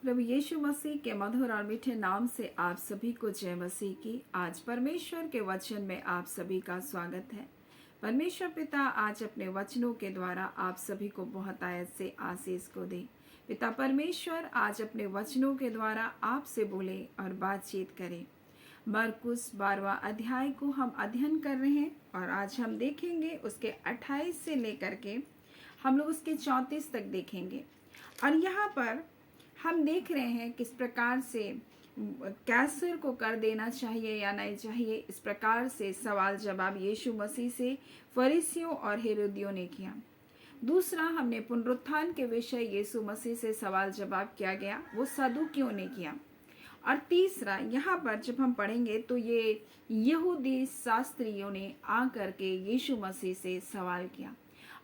प्रभु यीशु मसीह के मधुर और मीठे नाम से आप सभी को जय मसीह की। आज परमेश्वर के वचन में आप सभी का स्वागत है। परमेश्वर पिता आज अपने वचनों के द्वारा आप सभी को बहुत आयत से आशीष को दे। पिता परमेश्वर आज अपने वचनों के द्वारा आपसे बोले और बातचीत करें। मरकुस 12वां अध्याय को हम अध्ययन कर रहे हैं और आज हम देखेंगे उसके 28 से लेकर के हम लोग उसके 34 तक देखेंगे। और यहाँ पर हम देख रहे हैं किस प्रकार से कैसर को कर देना चाहिए या नहीं चाहिए, इस प्रकार से सवाल जवाब यीशु मसीह से फरीसियों और हेरोदियों ने किया। दूसरा, हमने पुनरुत्थान के विषय यीशु मसीह से सवाल जवाब किया गया, वो सदूकियों ने किया। और तीसरा, यहाँ पर जब हम पढ़ेंगे तो ये यहूदी शास्त्रियों ने आकर के यीशु मसीह से सवाल किया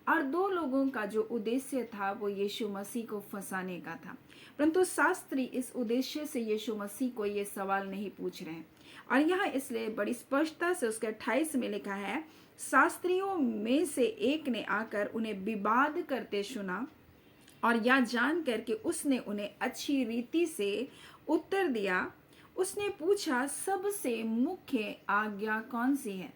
और दो लोगों का जो उद्देश्य था वो यीशु मसीह को फंसाने का था, परंतु शास्त्री इस उद्देश्य से यीशु मसीह को ये सवाल नहीं पूछ रहे हैं। और यहाँ इसलिए बड़ी स्पष्टता से उसके 28 में लिखा है, शास्त्रियों में से एक ने आकर उन्हें विवाद करते सुना और यह जान करके उसने उन्हें अच्छी रीति से उत्तर दिया। उसने पूछा, सबसे मुख्य आज्ञा कौन सी है?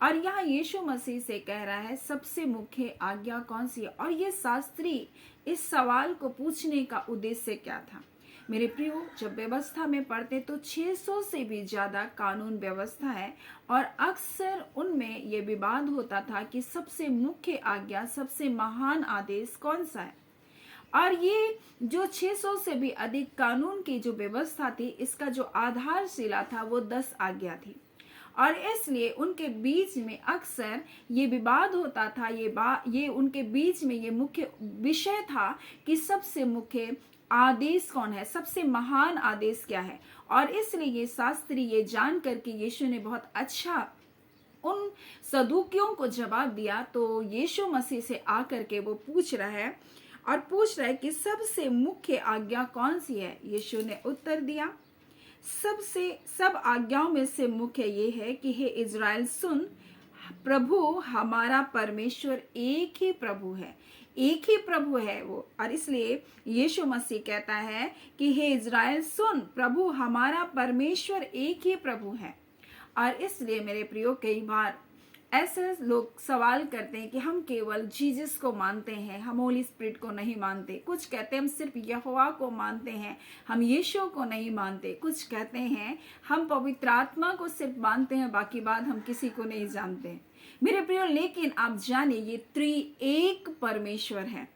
और यहाँ यीशु मसीह से कह रहा है सबसे मुख्य आज्ञा कौन सी है। और ये शास्त्री इस सवाल को पूछने का उद्देश्य क्या था? मेरे प्रियो, जब व्यवस्था में पढ़ते तो 600 से भी ज्यादा कानून व्यवस्था है और अक्सर उनमें ये विवाद होता था कि सबसे मुख्य आज्ञा, सबसे महान आदेश कौन सा है। और ये जो 600 से भी अधिक कानून की जो व्यवस्था थी, इसका जो आधारशिला था वो 10 आज्ञा थी। और इसलिए उनके बीच में अक्सर ये विवाद होता था। ये उनके बीच में ये मुख्य विषय था कि सबसे मुख्य आदेश कौन है, सबसे महान आदेश क्या है। और इसलिए ये शास्त्री ये जान करके यीशु ने बहुत अच्छा उन सदूकियों को जवाब दिया। तो यीशु मसीह से आकर के वो पूछ रहा है कि सबसे मुख्य आज्ञा कौन सी है। यीशु ने उत्तर दिया, सब आज्ञाओं में से मुख्य ये है कि हे इज़राइल सुन, प्रभु हमारा परमेश्वर एक ही प्रभु है वो। और इसलिए यीशु मसीह कहता है कि हे इज़राइल सुन, प्रभु हमारा परमेश्वर एक ही प्रभु है। और इसलिए मेरे प्रियो, कई बार ऐसे लोग सवाल करते हैं कि हम केवल जीसस को मानते हैं, हम होली स्पिरिट को नहीं मानते। कुछ कहते हैं हम सिर्फ यहोवा को मानते हैं, हम यीशु को नहीं मानते। कुछ कहते हैं हम पवित्र आत्मा को सिर्फ मानते हैं, बाकी बात हम किसी को नहीं जानते। मेरे प्रियो, लेकिन आप जाने ये त्रिएक परमेश्वर है,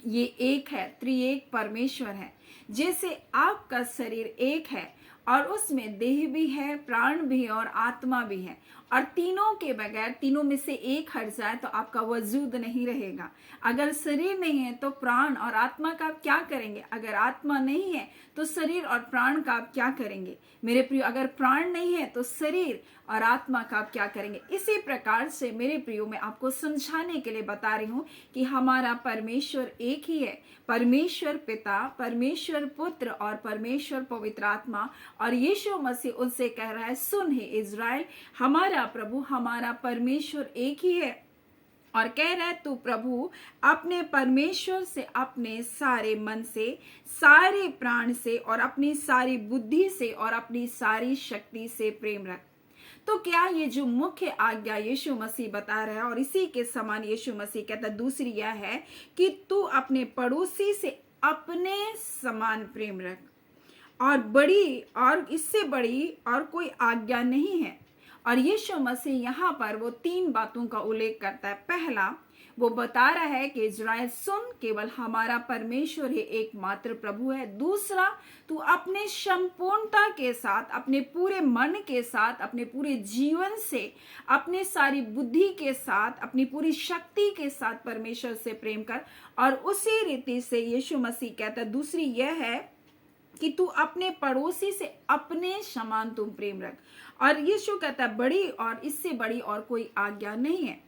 ये एक है, त्रिएक परमेश्वर है। जैसे आपका शरीर एक है और उसमें देह भी है, प्राण भी है और आत्मा भी है, और तीनों के बगैर, तीनों में से एक हट जाए तो आपका वजूद नहीं रहेगा। अगर शरीर नहीं है तो प्राण और आत्मा का आप क्या करेंगे? अगर आत्मा नहीं है तो शरीर और प्राण का आप क्या करेंगे? मेरे प्रियो, अगर प्राण नहीं है तो शरीर और आत्मा का आप क्या करेंगे? इसी प्रकार से मेरे प्रियो, मैं आपको समझाने के लिए बता रही हूँ कि हमारा परमेश्वर एक ही है, परमेश्वर पिता, परमेश्वर पुत्र और परमेश्वर पवित्र आत्मा। और यीशु मसीह उनसे कह रहा है, सुन हे इज़राइल, हमारा प्रभु, हमारा परमेश्वर एक ही है। और कह रहा है, तू प्रभु अपने परमेश्वर से अपने सारे मन से, सारे प्राण से और अपनी सारी बुद्धि से और अपनी सारी शक्ति से प्रेम रख। तो क्या ये जो मुख्य आज्ञा यीशु मसीह बता रहा है, और इसी के समान यीशु मसीह कहता है दूसरी यह है कि तू अपने पड़ोसी से अपने समान प्रेम रख। और इससे बड़ी और कोई आज्ञा नहीं है। और यीशु मसीह यहाँ पर वो 3 बातों का उल्लेख करता है। पहला, वो बता रहा है कि इज़राइल सुन, केवल हमारा परमेश्वर ही एकमात्र प्रभु है। दूसरा, तू अपने संपूर्णता के साथ, अपने पूरे मन के साथ, अपने पूरे जीवन से, अपने सारी बुद्धि के साथ, अपनी पूरी शक्ति के साथ परमेश्वर से प्रेम कर। और उसी रीति से यीशु मसीह कहता है दूसरी यह है कि तू अपने पड़ोसी से अपने समान तुम प्रेम रख। और यीशु कहता है बड़ी और इससे बड़ी और कोई आज्ञा नहीं है।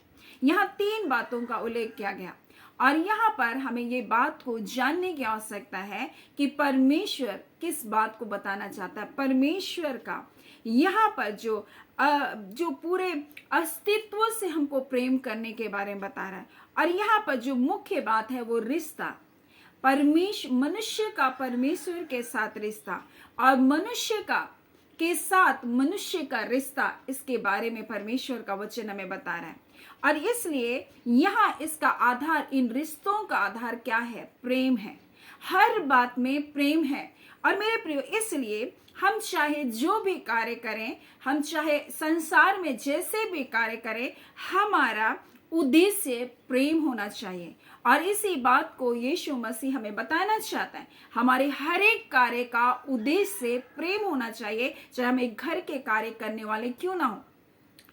यहाँ 3 बातों का उल्लेख किया गया। और यहाँ पर हमें ये बात को जानने की आवश्यकता है कि परमेश्वर किस बात को बताना चाहता है। परमेश्वर का यहाँ पर जो पूरे अस्तित्व से हमको प्रेम करने के बारे में बता रहा है। और यहाँ पर जो मुख्य बात है वो रिश्ता, मनुष्य का परमेश्वर के साथ रिश्ता और मनुष्य का के साथ मनुष्य का रिश्ता, इसके बारे में परमेश्वर का वचन हमें बता रहा है। और इसलिए यहाँ इसका आधार, इन रिश्तों का आधार क्या है? प्रेम है। हर बात में प्रेम है। और मेरे प्रियो, इसलिए हम चाहे जो भी कार्य करें, हम चाहे संसार में जैसे भी कार्य करें, हमारा उद्देश्य प्रेम होना चाहिए। और इसी बात को यीशु मसीह हमें बताना चाहता है। हमारे हर एक कार्य का उद्देश्य प्रेम होना चाहिए, चाहे हम एक घर के कार्य करने वाले क्यों ना हो।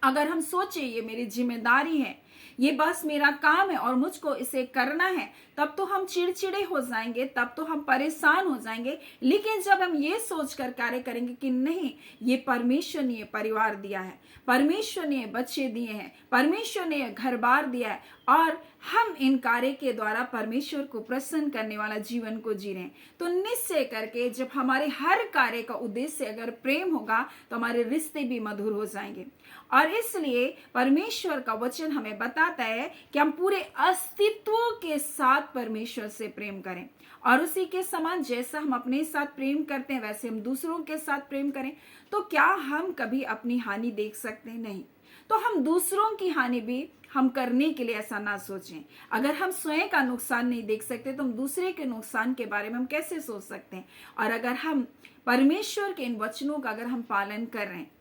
अगर हम सोचे ये मेरी जिम्मेदारी है, ये बस मेरा काम है और मुझको इसे करना है, तब तो हम चिड़चिड़े हो जाएंगे, तब तो हम परेशान हो जाएंगे। लेकिन जब हम ये सोचकर कार्य करेंगे कि नहीं, ये परमेश्वर ने ये परिवार दिया है, परमेश्वर ने ये बच्चे दिए हैं, परमेश्वर ने ये घर बार दिया है और हम इन कार्य के द्वारा परमेश्वर को प्रसन्न करने वाला जीवन को जी रहे हैं, तो निश्चय करके जब हमारे हर कार्य का उद्देश्य अगर प्रेम होगा तो हमारे रिश्ते भी मधुर हो जाएंगे। और इसलिए परमेश्वर का वचन हमें बताता है कि हम पूरे अस्तित्व के साथ परमेश्वर से प्रेम करें और उसी के समान जैसा हम अपने साथ प्रेम करते हैं वैसे हम दूसरों के साथ प्रेम करें। तो क्या हम कभी अपनी हानि देख सकते हैं? नहीं। तो हम दूसरों की हानि भी हम करने के लिए ऐसा ना सोचें। अगर हम स्वयं का नुकसान नहीं देख सकते तो हम दूसरे के नुकसान के बारे में हम कैसे सोच सकते हैं? और अगर हम परमेश्वर के इन वचनों का अगर हम पालन कर रहे हैं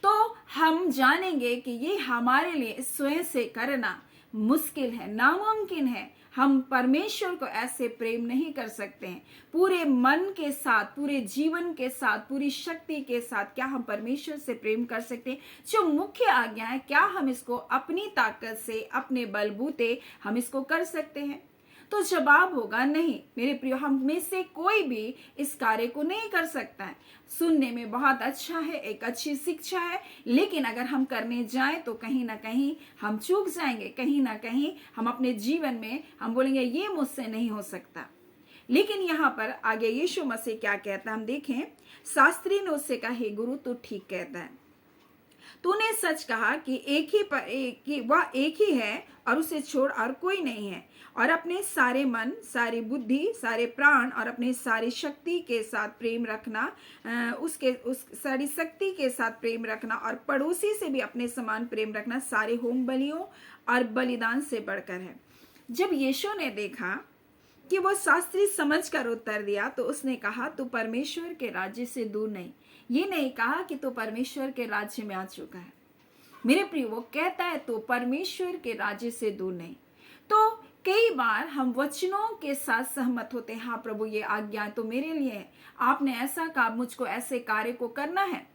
तो हम जानेंगे कि ये हमारे लिए स्वयं से करना मुश्किल है, नामुमकिन है। हम परमेश्वर को ऐसे प्रेम नहीं कर सकते हैं। पूरे मन के साथ, पूरे जीवन के साथ, पूरी शक्ति के साथ क्या हम परमेश्वर से प्रेम कर सकते हैं? जो मुख्य आज्ञा है, क्या हम इसको अपनी ताकत से, अपने बलबूते हम इसको कर सकते हैं? तो जवाब होगा नहीं। मेरे प्रियो, हम में से कोई भी इस कार्य को नहीं कर सकता है। सुनने में बहुत अच्छा है, एक अच्छी शिक्षा है, लेकिन अगर हम करने जाएं तो कहीं ना कहीं हम चूक जाएंगे, कहीं ना कहीं हम अपने जीवन में हम बोलेंगे ये मुझसे नहीं हो सकता। लेकिन यहाँ पर आगे यीशु मसीह क्या कहता है हम देखें। शास्त्री ने उससे कहा, हे गुरु, तू ठीक कहता है, तूने सच कहा कि वह एक ही है और उसे छोड़ और कोई नहीं है, और अपने सारे मन, सारी बुद्धि, सारे प्राण और अपने सारी शक्ति के साथ प्रेम रखना, सारी शक्ति के साथ प्रेम रखना और पड़ोसी से भी अपने समान प्रेम रखना सारे होम बलियों और बलिदान से बढ़कर है। जब यीशु ने देखा कि वो शास्त्री समझकर उत्तर दिया तो उसने कहा, तू परमेश्वर के राज्य से दूर नहीं। ये नहीं कहा कि तू परमेश्वर के राज्य में आ चुका है। मेरे प्रिय, वो कहता है तो परमेश्वर के राज्य से दूर नहीं। तो कई बार हम वचनों के साथ सहमत होते हैं, हाँ प्रभु ये आज्ञा तो मेरे लिए है, आपने ऐसा कहा, मुझको ऐसे कार्य को करना है,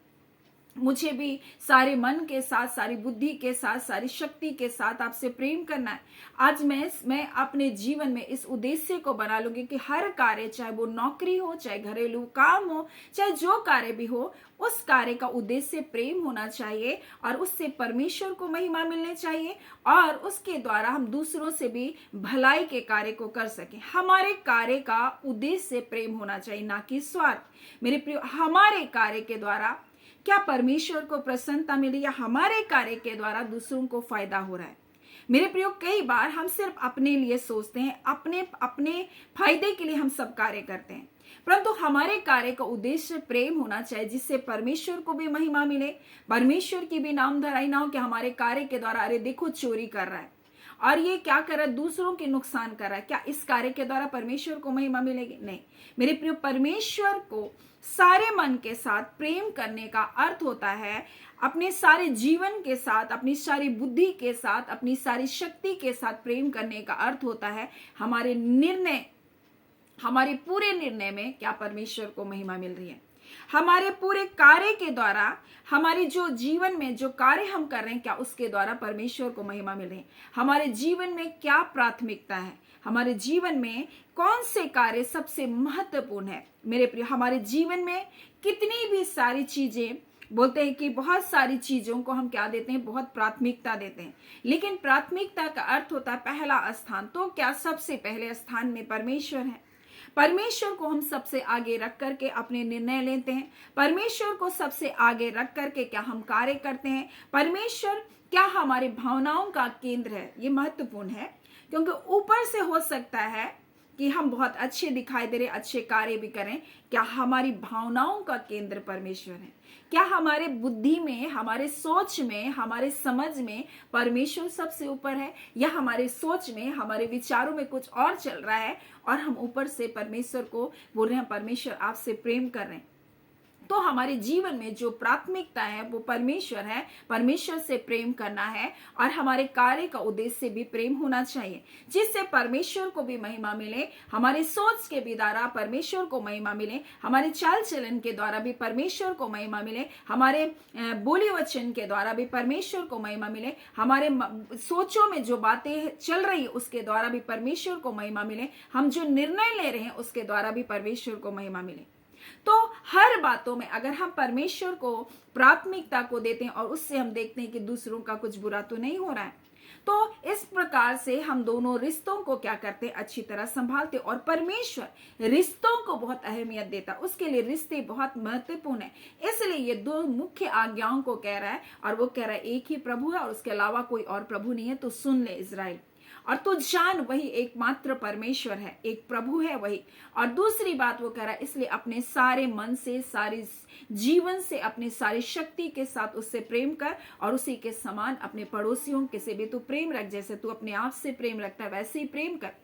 मुझे भी सारे मन के साथ, सारी बुद्धि के साथ, सारी शक्ति के साथ आपसे प्रेम करना है। आज मैं अपने जीवन में इस उद्देश्य को बना लूंगी कि हर कार्य, चाहे वो नौकरी हो, चाहे घरेलू काम हो, चाहे जो कार्य भी हो, उस कार्य का उद्देश्य प्रेम होना चाहिए और उससे परमेश्वर को महिमा मिलनी चाहिए और उसके द्वारा हम दूसरों से भी भलाई के कार्य को कर सकें। हमारे कार्य का उद्देश्य प्रेम होना चाहिए, ना कि स्वार्थ। मेरे प्रिय, हमारे कार्य के द्वारा क्या परमेश्वर को प्रसन्नता मिली या हमारे कार्य के द्वारा दूसरों को फायदा हो रहा है? मेरे प्रियो, कई बार हम सिर्फ अपने लिए सोचते हैं, अपने फायदे के लिए हम सब कार्य करते हैं, परंतु हमारे कार्य का उद्देश्य प्रेम होना चाहिए, जिससे परमेश्वर को भी महिमा मिले, परमेश्वर की भी नाम धराई ना हो कि हमारे कार्य के द्वारा अरे देखो चोरी कर रहा है और ये क्या कर रहा है, दूसरों के नुकसान कर रहा है। क्या इस कार्य के द्वारा परमेश्वर को महिमा मिलेगी? नहीं। मेरे प्रियो, परमेश्वर को सारे मन के साथ प्रेम करने का अर्थ होता है अपने सारे जीवन के साथ, अपनी सारी बुद्धि के साथ, अपनी सारी शक्ति के साथ प्रेम करने का अर्थ होता है हमारे निर्णय, हमारे पूरे निर्णय में क्या परमेश्वर को महिमा मिल रही है। हमारे पूरे कार्य के द्वारा, हमारे जो जीवन में जो कार्य हम कर रहे हैं, क्या उसके द्वारा परमेश्वर को महिमा मिल रही है। हमारे जीवन में क्या प्राथमिकता है, हमारे जीवन में कौन से कार्य सबसे महत्वपूर्ण है। मेरे प्रिय, हमारे जीवन में कितनी भी सारी चीजें, बोलते हैं कि बहुत सारी चीजों को हम क्या देते हैं, बहुत प्राथमिकता देते हैं, लेकिन प्राथमिकता का अर्थ होता है पहला स्थान। तो क्या सबसे पहले स्थान में परमेश्वर है। परमेश्वर को हम सबसे आगे रख करके अपने निर्णय लेते हैं, परमेश्वर को सबसे आगे रख करके क्या हम कार्य करते हैं, परमेश्वर क्या हमारे भावनाओं का केंद्र है। ये महत्वपूर्ण है, क्योंकि ऊपर से हो सकता है कि हम बहुत अच्छे दिखाई दे रहे, अच्छे कार्य भी करें, क्या हमारी भावनाओं का केंद्र परमेश्वर है? क्या हमारे बुद्धि में, हमारे सोच में, हमारे समझ में परमेश्वर सबसे ऊपर है, या हमारे सोच में, हमारे विचारों में कुछ और चल रहा है और हम ऊपर से परमेश्वर को बोल रहे हैं परमेश्वर आपसे प्रेम कर रहे हैं? तो हमारे जीवन में जो प्राथमिकता है वो परमेश्वर है, परमेश्वर से प्रेम करना है, और हमारे कार्य का उद्देश्य भी प्रेम होना चाहिए, जिससे परमेश्वर को भी महिमा मिले, हमारे सोच के भी द्वारा परमेश्वर को महिमा मिले, हमारे चाल चलन के द्वारा भी परमेश्वर को महिमा मिले, हमारे बोली वचन के द्वारा भी परमेश्वर को महिमा मिले, हमारे सोचों में जो बातें चल रही उसके द्वारा भी परमेश्वर को महिमा मिले, हम जो निर्णय ले रहे हैं उसके द्वारा भी परमेश्वर को महिमा मिले। तो हर बातों में अगर हम परमेश्वर को प्राथमिकता को देते हैं और उससे हम देखते हैं कि दूसरों का कुछ बुरा तो नहीं हो रहा है, तो इस प्रकार से हम दोनों रिश्तों को क्या करते हैं, अच्छी तरह संभालते। और परमेश्वर रिश्तों को बहुत अहमियत देता, उसके लिए रिश्ते बहुत महत्वपूर्ण है। इसलिए ये दो मुख्य आज्ञाओं को कह रहा है, और वो कह रहा है एक ही प्रभु है और उसके अलावा कोई और प्रभु नहीं है। तो सुन ले इज़राइल, और तू जान वही एकमात्र परमेश्वर है, एक प्रभु है वही। और दूसरी बात वो कह रहा है, इसलिए अपने सारे मन से, सारे जीवन से, अपनी सारी शक्ति के साथ उससे प्रेम कर, और उसी के समान अपने पड़ोसियों के से भी तू प्रेम रख, जैसे तू अपने आप से प्रेम रखता है वैसे ही प्रेम कर।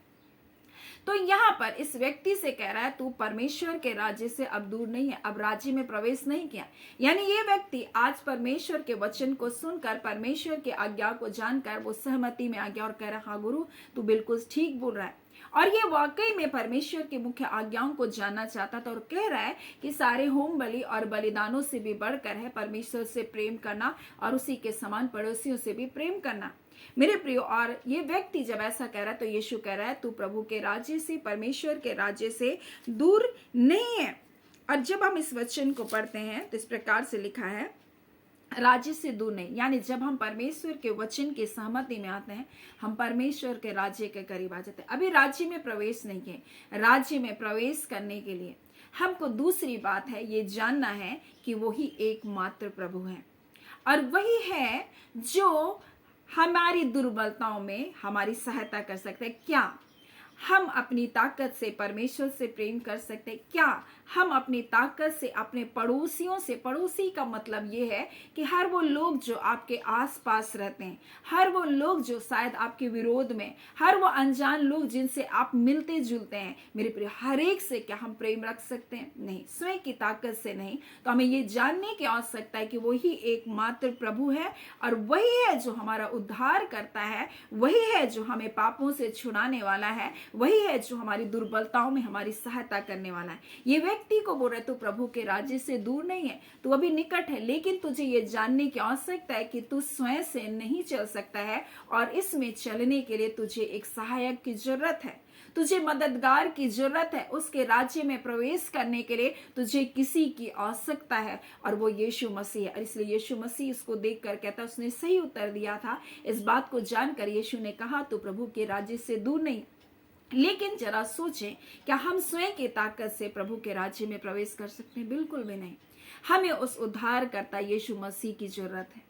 तो यहाँ पर इस व्यक्ति से कह रहा है तू परमेश्वर के राज्य से अब दूर नहीं है, अब राज्य में प्रवेश नहीं किया। यानी ये व्यक्ति आज परमेश्वर के वचन को सुनकर, परमेश्वर के आज्ञा को जानकर वो सहमति में आ गया और कह रहा हाँ गुरु तू बिल्कुल ठीक बोल रहा है, और ये वाकई में परमेश्वर की मुख्य आज्ञाओं को जानना चाहता था। और कह रहा है कि सारे होम बलि और बलिदानों से भी बढ़कर है परमेश्वर से प्रेम करना, और उसी के समान पड़ोसियों से भी प्रेम करना। मेरे प्रियो, और ये व्यक्ति जब ऐसा कह रहा है तो यीशु कह रहा है तू प्रभु के राज्य से, परमेश्वर के राज्य से दूर नहीं है। और जब हम इस वचन को पढ़ते हैं तो इस प्रकार से लिखा है, राज्य से दूर नहीं, यानी जब हम परमेश्वर के वचन की सहमति में आते हैं हम परमेश्वर के राज्य के करीब आ जाते हैं। अभी राज्य में प्रवेश नहीं किए, राज्य में प्रवेश करने के लिए हमको दूसरी बात है ये जानना है कि वही एकमात्र प्रभु है, और वही है जो हमारी दुर्बलताओं में हमारी सहायता कर सकते हैं। क्या हम अपनी ताकत से परमेश्वर से प्रेम कर सकते हैं? क्या हम अपनी ताकत से अपने पड़ोसियों से, पड़ोसी का मतलब ये है कि हर वो लोग जो आपके आसपास रहते हैं, हर वो लोग जो शायद आपके विरोध में, हर वो अनजान लोग जिनसे आप मिलते जुलते हैं, मेरे प्रिय, हर एक से क्या हम प्रेम रख सकते हैं? नहीं, स्वयं की ताकत से नहीं। तो हमें ये जानने की आवश्यकता है कि वही एकमात्र प्रभु है, और वही है जो हमारा उद्धार करता है, वही है जो हमें पापों से छुड़ाने वाला है, वही है जो हमारी दुर्बलताओं में हमारी सहायता करने वाला है। ये व्यक्ति को बोल रहे तू प्रभु के राज्य से दूर नहीं है, तू अभी निकट है, लेकिन तुझे ये जानने की आवश्यकता है कि तू स्वयं से नहीं चल सकता है, और इसमें चलने के लिए तुझे एक सहायक की जरूरत है, तुझे मददगार की जरूरत है। उसके राज्य में प्रवेश करने के लिए तुझे किसी की आवश्यकता है, और वो यीशु मसीह है। और इसलिए यीशु मसीह इसको देखकर कहता, उसने सही उत्तर दिया था। इस बात को जानकर यीशु ने कहा तू प्रभु के राज्य से दूर नहीं। लेकिन जरा सोचें, क्या हम स्वयं की ताकत से प्रभु के राज्य में प्रवेश कर सकते हैं? बिल्कुल भी नहीं। हमें उस उद्धारकर्ता यीशु मसीह की जरूरत है,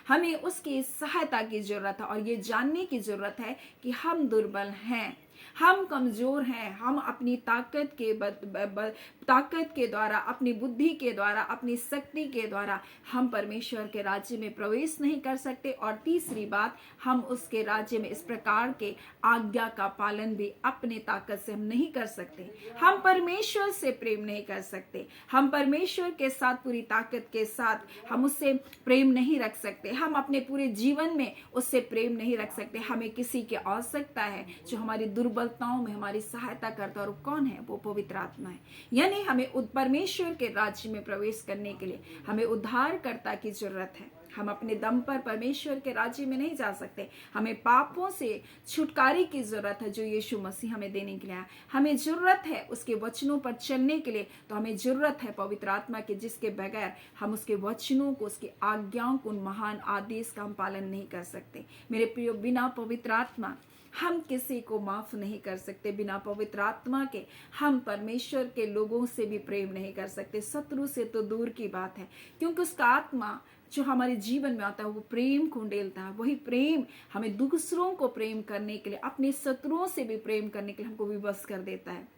हमें उसकी सहायता की जरूरत है, और ये जानने की जरूरत है कि हम दुर्बल हैं, हम कमजोर हैं, हम अपनी ताकत के द्वारा, अपनी बुद्धि के द्वारा, अपनी शक्ति के द्वारा हम परमेश्वर के राज्य में प्रवेश नहीं कर सकते। और तीसरी बात, हम उसके राज्य में इस प्रकार के आज्ञा का पालन भी अपनी ताकत से हम नहीं कर सकते। हम परमेश्वर से प्रेम नहीं कर सकते, हम परमेश्वर के साथ पूरी ताकत के साथ हम उससे प्रेम नहीं रख सकते, हम अपने पूरे जीवन में उससे प्रेम नहीं रख सकते। हमें किसी की आवश्यकता है जो हमारी दुर्बलताओं में हमारी सहायता करता है, और कौन है? वो पवित्र आत्मा है। यानी हमें परमेश्वर के राज्य में प्रवेश करने के लिए हमें उद्धारकर्ता की जरूरत है। हम अपने दम पर परमेश्वर के राज्य में नहीं जा सकते, हमें पापों से छुटकारे की जरूरत है जो यीशु मसीह हमें देने के लिए आया। हमें जरूरत है उसके वचनों पर चलने के लिए, तो हमें जरूरत है पवित्र आत्मा के, जिसके बगैर हम उसके वचनों को, उसकी आज्ञाओं को, उन महान आदेश का हम पालन नहीं कर सकते। मेरे प्रियो, बिना पवित्र आत्मा हम किसी को माफ नहीं कर सकते, बिना पवित्र आत्मा के हम परमेश्वर के लोगों से भी प्रेम नहीं कर सकते। शत्रु से तो दूर की बात है, क्योंकि उसका आत्मा जो हमारे जीवन में आता है वो प्रेम को उंडेलता है। वही प्रेम हमें दूसरों को प्रेम करने के लिए, अपने शत्रुओं से भी प्रेम करने के लिए हमको विवश कर देता है।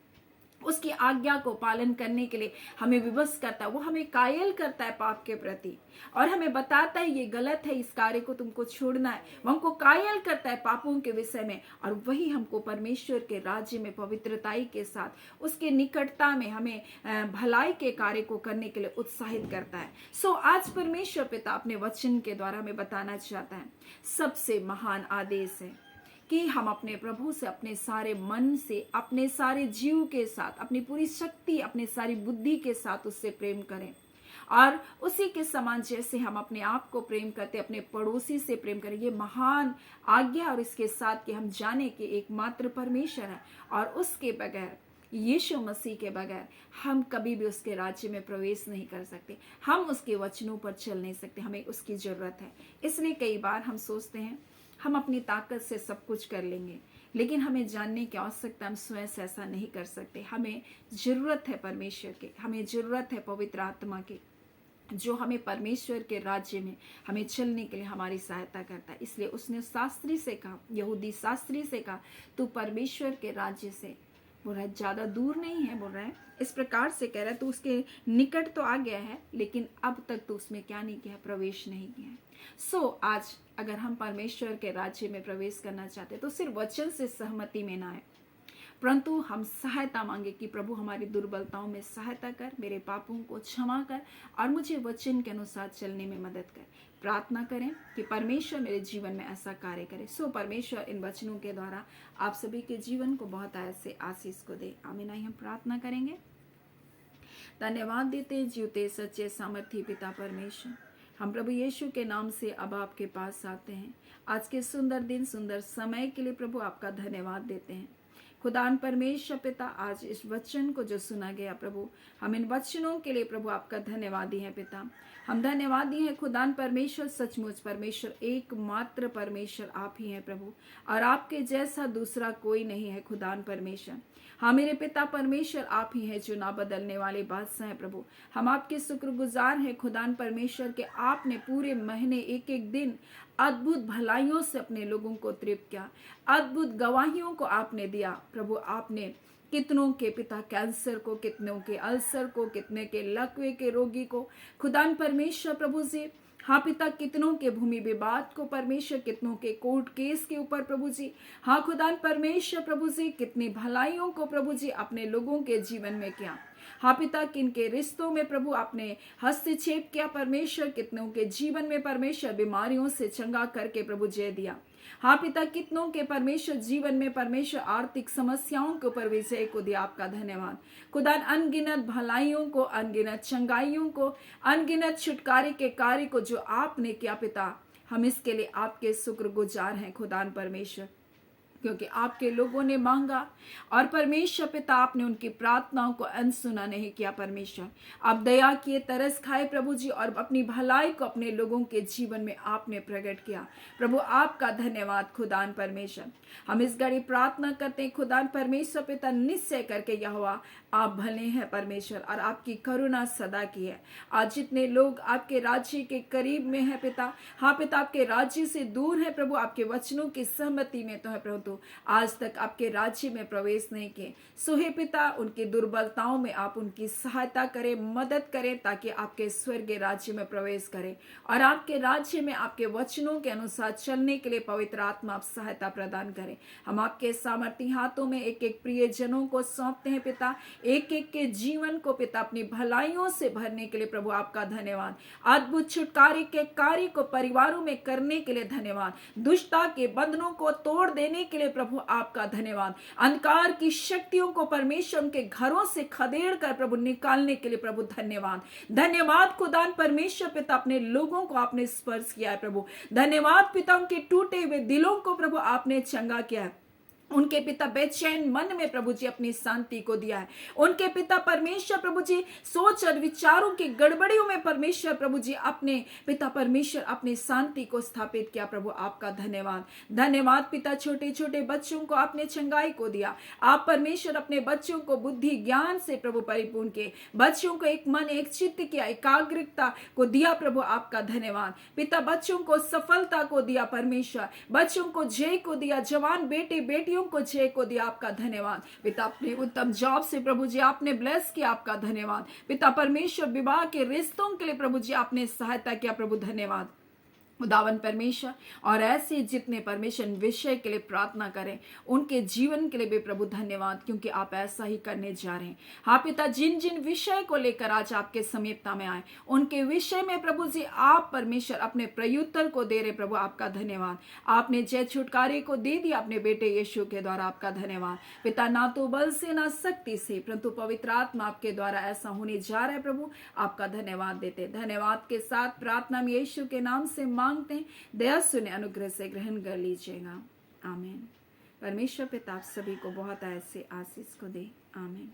उसकी आज्ञा को पालन करने के लिए हमें विवश करता है। वो हमें कायल करता है पाप के प्रति, और हमें बताता है ये गलत है, इस कार्य को तुमको छोड़ना है। वो हमको कायल करता है पापों के विषय में, और वही हमको परमेश्वर के राज्य में पवित्रताई के साथ उसके निकटता में हमें भलाई के कार्य को करने के लिए उत्साहित करता है। आज परमेश्वर पिता अपने वचन के द्वारा हमें बताना चाहता है, सबसे महान आदेश है कि हम अपने प्रभु से अपने सारे मन से, अपने सारे जीव के साथ, अपनी पूरी शक्ति, अपने सारी बुद्धि के साथ उससे प्रेम करें, और उसी के समान जैसे हम अपने आप को प्रेम करते, अपने पड़ोसी से प्रेम करें। ये महान आज्ञा, और इसके साथ कि हम जाने कि एकमात्र परमेश्वर है, और उसके बगैर, यीशु मसीह के बगैर हम कभी भी उसके राज्य में प्रवेश नहीं कर सकते। हम उसके वचनों पर चल नहीं सकते, हमें उसकी जरूरत है। इसलिए कई बार हम सोचते हैं हम अपनी ताकत से सब कुछ कर लेंगे, लेकिन हमें जानने की आवश्यकता, हम स्वयं से ऐसा नहीं कर सकते। हमें जरूरत है परमेश्वर की, हमें जरूरत है पवित्र आत्मा की, जो हमें परमेश्वर के राज्य में हमें चलने के लिए हमारी सहायता करता है। इसलिए उसने शास्त्री से कहा, यहूदी शास्त्री से कहा, तू परमेश्वर के राज्य से, बोल रहा है ज्यादा दूर नहीं है, बोल रहा है इस प्रकार से कह रहा है, तो उसके निकट तो आ गया है, लेकिन अब तक तो उसमें क्या नहीं किया, प्रवेश नहीं किया है। आज अगर हम परमेश्वर के राज्य में प्रवेश करना चाहते तो सिर्फ वचन से सहमति में ना आए, परंतु हम सहायता मांगे कि प्रभु हमारी दुर्बलताओं में सहायता कर, मेरे पापों को क्षमा कर, और मुझे वचन के अनुसार चलने में मदद कर। प्रार्थना करें कि परमेश्वर मेरे जीवन में ऐसा कार्य करे। परमेश्वर इन वचनों के द्वारा आप सभी के जीवन को बहुत ऐसे आशीष को दे। आमीन। हम प्रार्थना करेंगे। धन्यवाद देते जीवते सच्चे सामर्थी पिता परमेश्वर, हम प्रभु यीशु के नाम से अब आपके पास आते हैं। आज के सुंदर दिन, सुंदर समय के लिए प्रभु आपका धन्यवाद देते हैं। खुदान परमेश्वर पिता, आज इस वचन को जो सुना गया प्रभु, हम इन वचनों के लिए प्रभु आपका धन्यवादी हैं पिता। हम धन्यवादी हैं खुदान परमेश्वर, सचमुच परमेश्वर एकमात्र परमेश्वर आप ही हैं प्रभु, और आपके जैसा दूसरा कोई नहीं है खुदान परमेश्वर। हाँ मेरे पिता परमेश्वर, आप ही हैं जो ना बदलने वाले बादशाह हैं प्रभु। हम आपके शुक्रगुजार हैं खुदान परमेश्वर के आपने पूरे महीने एक एक दिन अद्भुत भलाइयों से अपने लोगों को तृप्त किया, अद्भुत गवाहियों को आपने दिया प्रभु। आपने कितनों के पिता कैंसर को, कितनों के अल्सर को, कितने के लकवे के रोगी को खुदान परमेश्वर प्रभु से, हाँ पिता कितनों के भूमि विवाद को परमेश्वर, कितनों के कोर्ट केस के ऊपर प्रभु जी, हाँ खुदान परमेश्वर प्रभु जी, कितनी भलाइयों को प्रभु जी अपने लोगों के जीवन में किया। हाँ पिता किन के रिश्तों में प्रभु आपने हस्तक्षेप किया परमेश्वर, कितनों के जीवन में परमेश्वर बीमारियों से चंगा करके प्रभु जय दिया। हाँ पिता कितनों के परमेश्वर जीवन में परमेश्वर आर्थिक समस्याओं के ऊपर विजय को दिया। आपका धन्यवाद खुदा। अनगिनत भलाइयों को, अनगिनत चंगाइयों को, अनगिनत छुटकारे के कार्य को जो आपने किया पिता, हम इसके लिए आपके शुक्रगुजार हैं खुदान परमेश्वर, क्योंकि आपके लोगों ने मांगा और परमेश्वर पिता आपने उनकी प्रार्थनाओं को अनसुना नहीं किया। परमेश्वर आप दया किए, तरस खाए प्रभु जी, और अपनी भलाई को अपने लोगों के जीवन में आपने प्रकट किया प्रभु। आपका धन्यवाद खुदान परमेश्वर। हम इस घड़ी प्रार्थना करते हैं खुदान परमेश्वर पिता, निश्चय करके यहोवा आप भले हैं परमेश्वर, और आपकी करुणा सदा की है। आज जितने लोग आपके राज्य के करीब में है पिता, हाँ पिता आपके राज्य से दूर है प्रभु, आपके वचनों की सहमति में तो है प्रभु, आज तक आपके राज्य में प्रवेश नहीं किए, सो हे पिता उनकी दुर्बलताओं में आप उनकी सहायता करें, मदद करें, ताकि आपके स्वर्गीय राज्य में प्रवेश करें, और आपके राज्य में आपके वचनों के अनुसार चलने के लिए पवित्र आत्मा आप सहायता प्रदान करें। हम आपके सामर्थी हाथों में एक एक प्रियजनों को सौंपते हैं पिता, एक एक के जीवन को पिता अपनी भलाइयों से भरने के लिए प्रभु आपका धन्यवाद। अद्भुत छुटकारे के कार्य को परिवारों में करने के लिए धन्यवाद। दुष्टता के बंधनों को तोड़ देने के लिए प्रभु आपका धन्यवाद। अंधकार की शक्तियों को परमेश्वर उनके घरों से खदेड़ कर प्रभु निकालने के लिए प्रभु धन्यवाद। धन्यवाद खुदान परमेश्वर पिता, अपने लोगों को आपने स्पर्श किया है प्रभु। धन्यवाद पिता, उनके टूटे हुए दिलों को प्रभु आपने चंगा किया है, उनके पिता बेचैन मन में प्रभु जी अपनी शांति को दिया है। उनके पिता परमेश्वर प्रभु जी सोच और विचारों की गड़बड़ियों में परमेश्वर प्रभु जी अपने पिता परमेश्वर अपनी शांति को स्थापित किया। प्रभु आपका धन्यवाद, धन्यवाद पिता। छोटे छोटे बच्चों को आपने चंगाई को दिया। आप परमेश्वर अपने बच्चों को बुद्धि ज्ञान से प्रभु परिपूर्ण किए, बच्चों को एक मन एक चित्त किया, एकाग्रता को दिया। प्रभु आपका धन्यवाद पिता। बच्चों को सफलता को दिया परमेश्वर, बच्चों को जय को दिया, जवान बेटे बेटियों को जय को दिया। आपका धन्यवाद पिता। अपने उत्तम जॉब से प्रभु जी आपने ब्लेस किया। आपका धन्यवाद पिता परमेश्वर। विवाह के रिश्तों के लिए प्रभु जी आपने सहायता किया। प्रभु धन्यवाद खुदावन परमेश्वर। और ऐसे जितने परमेश्वर विषय के लिए प्रार्थना करें उनके जीवन के लिए भी प्रभु धन्यवाद, क्योंकि आप ऐसा ही करने जा रहे हैं। हाँ पिता, जिन जिन विषय को लेकर आज आपके समीपता में आए उनके विषय में प्रभु जी आप परमेश्वर अपने प्रत्युत्तर को दे रहे। प्रभु आपका धन्यवाद। आपने जय छुटकारे को दे दिया अपने बेटे यीशु के द्वारा। आपका धन्यवाद पिता। ना तो बल से ना शक्ति से परंतु पवित्र आत्मा आपके द्वारा ऐसा होने जा रहा है। प्रभु आपका धन्यवाद देते, धन्यवाद के साथ प्रार्थना में यीशु के नाम से मांगते हैं। दया सुने, अनुग्रह से ग्रहण कर लीजिएगा। आमीन। परमेश्वर पिता आप सभी को बहुत ऐसे आशीष को दे। आमीन।